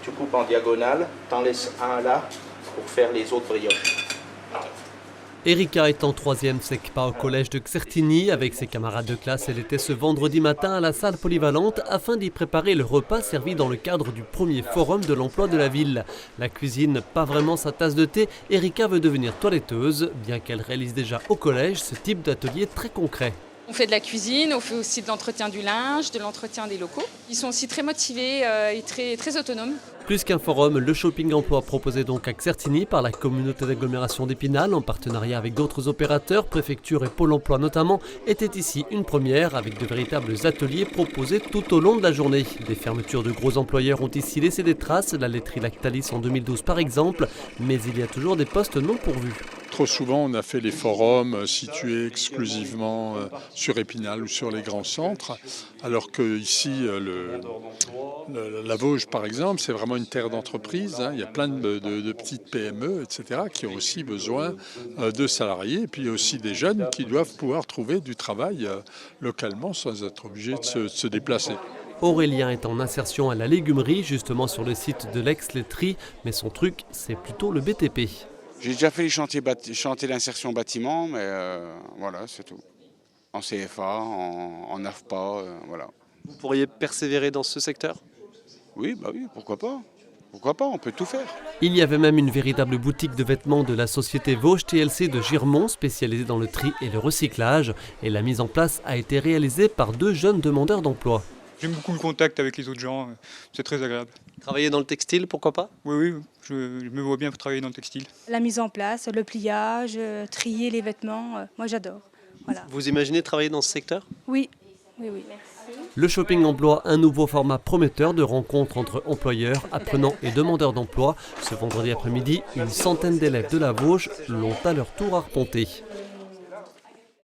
Tu coupes en diagonale, t'en laisses un là pour faire les autres brioches. Erika est en 3e SECPA au collège de Certigny. Avec ses camarades de classe, elle était ce vendredi matin à la salle polyvalente afin d'y préparer le repas servi dans le cadre du premier forum de l'emploi de la ville. La cuisine, pas vraiment sa tasse de thé, Erika veut devenir toiletteuse, bien qu'elle réalise déjà au collège ce type d'atelier très concret. On fait de la cuisine, on fait aussi de l'entretien du linge, de l'entretien des locaux. Ils sont aussi très motivés et très autonomes. Plus qu'un forum, le shopping emploi proposé donc à Certigny par la communauté d'agglomération d'Épinal en partenariat avec d'autres opérateurs, préfecture et Pôle emploi notamment, était ici une première avec de véritables ateliers proposés tout au long de la journée. Des fermetures de gros employeurs ont ici laissé des traces, la laiterie Lactalis en 2012 par exemple, mais il y a toujours des postes non pourvus. Trop souvent, on a fait les forums situés exclusivement sur Épinal ou sur les grands centres, alors que ici, la Vosges, par exemple, c'est vraiment une terre d'entreprise. Il y a plein de petites PME, etc., qui ont aussi besoin de salariés. Et puis, il y a aussi des jeunes qui doivent pouvoir trouver du travail localement sans être obligés de se déplacer. Aurélien est en insertion à la légumerie, justement sur le site de l'ex-laiterie, mais son truc, c'est plutôt le BTP. J'ai déjà fait les chantiers d'insertion bâtiment, mais voilà, c'est tout. En CFA, en AFPA, voilà. Vous pourriez persévérer dans ce secteur ? Oui, pourquoi pas. Pourquoi pas, on peut tout faire. Il y avait même une véritable boutique de vêtements de la société Vosges TLC de Girmont, spécialisée dans le tri et le recyclage. Et la mise en place a été réalisée par 2 jeunes demandeurs d'emploi. J'aime beaucoup le contact avec les autres gens, c'est très agréable. Travailler dans le textile, pourquoi pas ? Oui, je me vois bien travailler dans le textile. La mise en place, le pliage, trier les vêtements, moi j'adore. Voilà. Vous imaginez travailler dans ce secteur ? Oui. Le shopping emploi, un nouveau format prometteur de rencontre entre employeurs, apprenants et demandeurs d'emploi. Ce vendredi après-midi, une centaine d'élèves de la Vosges l'ont à leur tour arpenté.